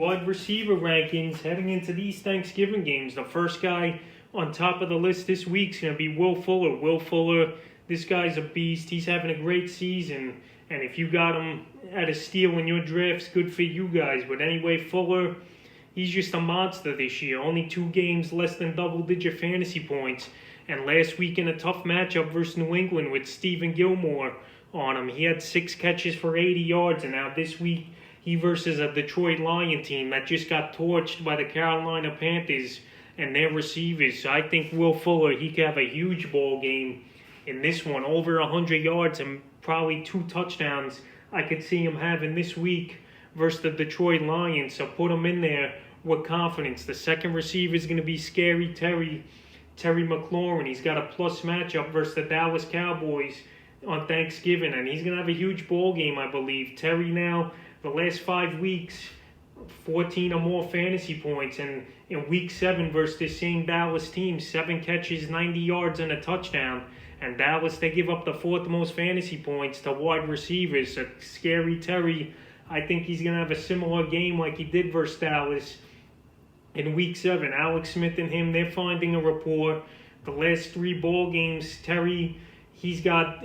Wide receiver rankings heading into these Thanksgiving games. The first guy on top of the list this week is going to be Will Fuller. Will Fuller, this guy's a beast. He's having a great season. And if you got him at a steal in your drafts, good for you guys. But anyway, Fuller, he's just a monster this year. Only 2 games less than double-digit fantasy points. And last week in a tough matchup versus New England with Stephen Gilmore on him, he had 6 catches for 80 yards. And now this week, he versus a Detroit Lion team that just got torched by the Carolina Panthers and their receivers. So I think Will Fuller, he could have a huge ball game in this one. Over 100 yards and probably 2 touchdowns I could see him having this week versus the Detroit Lions. So put him in there with confidence. The second receiver is going to be Scary Terry McLaurin. He's got a plus matchup versus the Dallas Cowboys on Thanksgiving, and he's going to have a huge ball game, I believe. Terry now, the last 5 weeks, 14 or more fantasy points. And in week 7 versus the same Dallas team, 7 catches, 90 yards, and a touchdown. And Dallas, they give up the 4th most fantasy points to wide receivers. So Scary Terry, I think he's going to have a similar game like he did versus Dallas in week 7. Alex Smith and him, they're finding a rapport. The last 3 ball games, Terry, he's got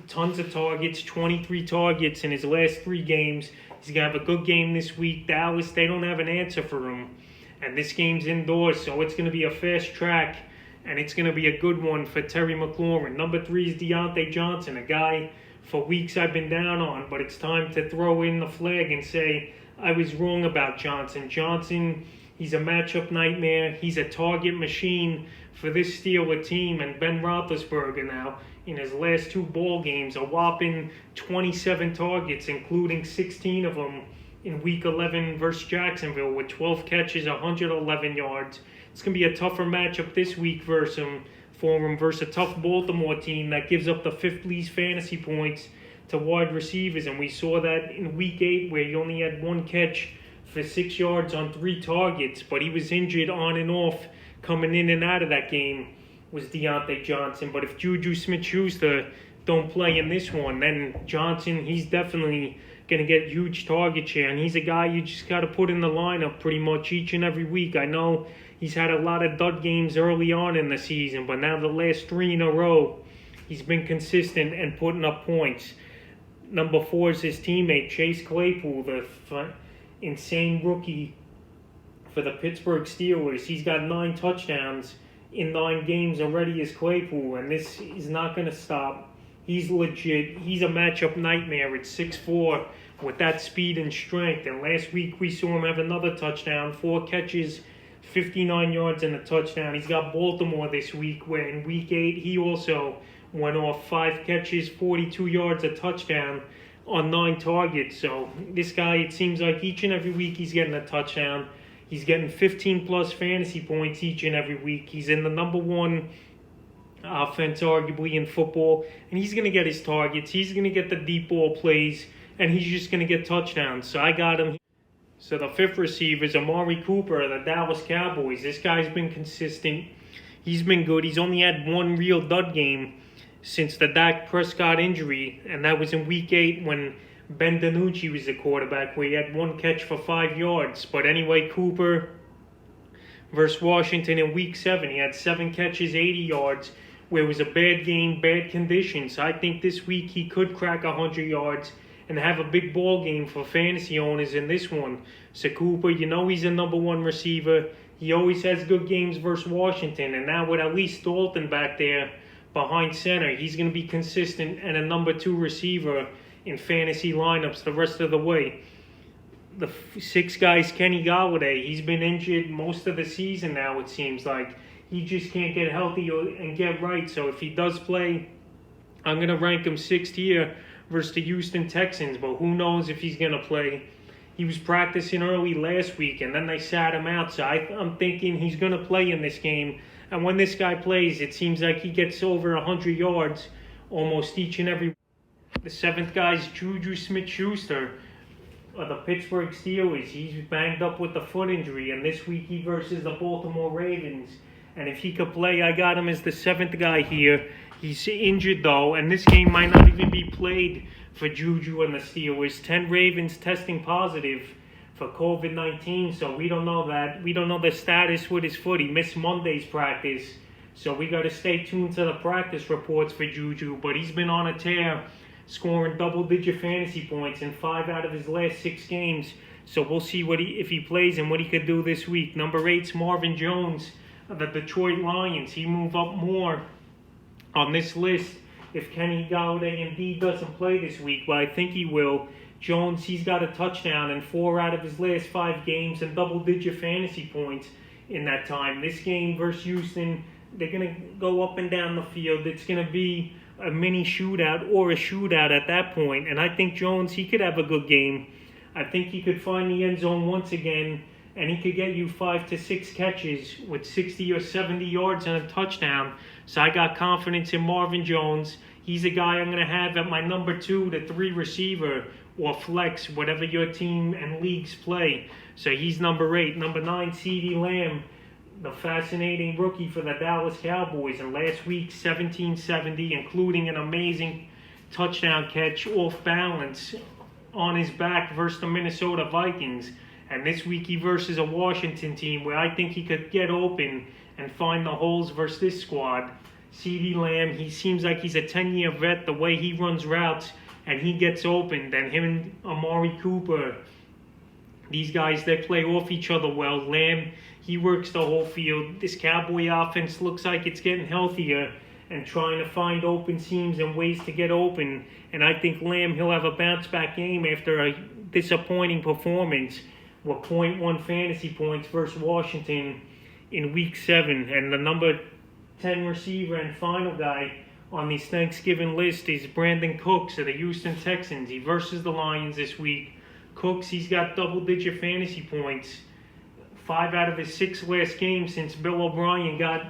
tons of targets, 23 targets in his last 3 games. He's going to have a good game this week. Dallas, they don't have an answer for him. And this game's indoors, so it's going to be a fast track, and it's going to be a good one for Terry McLaurin. Number 3 is DeAndre Johnson, a guy for weeks I've been down on, but it's time to throw in the flag and say I was wrong about Johnson. Johnson, he's a matchup nightmare. He's a target machine for this Steeler team, and Ben Roethlisberger now, in his last 2 ball games, a whopping 27 targets, including 16 of them in Week 11 versus Jacksonville with 12 catches, 111 yards. It's going to be a tougher matchup this week for him versus a tough Baltimore team that gives up the 5th least fantasy points to wide receivers. And we saw that in Week 8 where he only had 1 catch for 6 yards on 3 targets, but he was injured on and off coming in and out of that game was DeAndre Johnson. But if JuJu SmithSchuster don't play in this one, then Johnson, he's definitely going to get huge target share. And he's a guy you just got to put in the lineup pretty much each and every week. I know he's had a lot of dud games early on in the season, but now the last 3 in a row, he's been consistent and putting up points. Number 4 is his teammate, Chase Claypool, the insane rookie for the Pittsburgh Steelers. He's got 9 touchdowns in 9 games already as Claypool, and this is not going to stop. He's legit. He's a matchup nightmare at 6'4", with that speed and strength. And last week we saw him have another touchdown, 4 catches, 59 yards and a touchdown. He's got Baltimore this week, where in week 8 he also went off 5 catches, 42 yards, a touchdown on 9 targets. So this guy, it seems like each and every week he's getting a touchdown. He's getting 15-plus fantasy points each and every week. He's in the number 1 offense, arguably, in football. And he's going to get his targets. He's going to get the deep ball plays. And he's just going to get touchdowns. So I got him. So the 5th receiver is Amari Cooper of the Dallas Cowboys. This guy's been consistent. He's been good. He's only had 1 real dud game since the Dak Prescott injury. And that was in week 8 when Ben DiNucci was the quarterback, where he had 1 catch for 5 yards. But anyway, Cooper versus Washington in week 7, he had 7 catches, 80 yards, where it was a bad game, bad conditions. I think this week he could crack 100 yards and have a big ball game for fantasy owners in this one. So Cooper, you know he's a number 1 receiver. He always has good games versus Washington. And now with at least Dalton back there behind center, he's going to be consistent and a number 2 receiver in fantasy lineups the rest of the way. The 6 guys, Kenny Golladay, he's been injured most of the season now, it seems like. He just can't get healthy and get right. So if he does play, I'm going to rank him 6th here versus the Houston Texans. But who knows if he's going to play. He was practicing early last week, and then they sat him out. So I'm thinking he's going to play in this game. And when this guy plays, it seems like he gets over 100 yards almost each and every week. The 7th guy is JuJu SmithSchuster of the Pittsburgh Steelers. He's banged up with the foot injury, and this week he versus the Baltimore Ravens. And if he could play, I got him as the 7th guy here. He's injured, though, and this game might not even be played for JuJu and the Steelers. 10 Ravens testing positive for COVID-19, so we don't know that. We don't know the status with his foot. He missed Monday's practice, so we got to stay tuned to the practice reports for JuJu. But he's been on a tear, scoring double-digit fantasy points in 5 out of his last 6 games. So we'll see if he plays and what he could do this week. Number 8's Marvin Jones of the Detroit Lions. He moved up more on this list if Kenny Golladay indeed doesn't play this week, but I think he will. Jones, he's got a touchdown in 4 out of his last 5 games and double-digit fantasy points in that time. This game versus Houston, they're going to go up and down the field. It's going to be a mini shootout or a shootout at that point. And I think Jones, he could have a good game. I think he could find the end zone once again, and he could get you 5 to 6 catches with 60 or 70 yards and a touchdown. So I got confidence in Marvin Jones. He's a guy I'm going to have at my number 2 to 3 receiver or flex, whatever your team and leagues play. So he's number 8. Number 9, CeeDee Lamb, the fascinating rookie for the Dallas Cowboys. And last week, 1770, including an amazing touchdown catch off balance on his back versus the Minnesota Vikings. And this week he versus a Washington team where I think he could get open and find the holes versus this squad. CeeDee Lamb, he seems like he's a 10-year vet, the way he runs routes and he gets open. Then him and Amari Cooper, these guys, they play off each other well. Lamb, he works the whole field. This Cowboy offense looks like it's getting healthier and trying to find open seams and ways to get open. And I think Lamb, he'll have a bounce-back game after a disappointing performance with 0.1 fantasy points versus Washington in Week 7. And the number 10 receiver and final guy on this Thanksgiving list is Brandon Cooks of the Houston Texans. He versus the Lions this week. Cooks, he's got double-digit fantasy points. 5 out of his 6 last games since Bill O'Brien got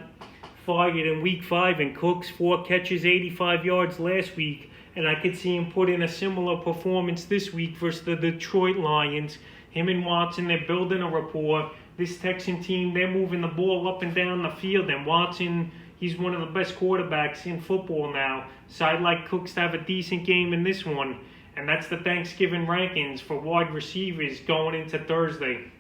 fired in Week 5. And Cooks, 4 catches, 85 yards last week. And I could see him put in a similar performance this week versus the Detroit Lions. Him and Watson, they're building a rapport. This Texan team, they're moving the ball up and down the field. And Watson, he's one of the best quarterbacks in football now. So I'd like Cooks to have a decent game in this one. And that's the Thanksgiving rankings for wide receivers going into Thursday.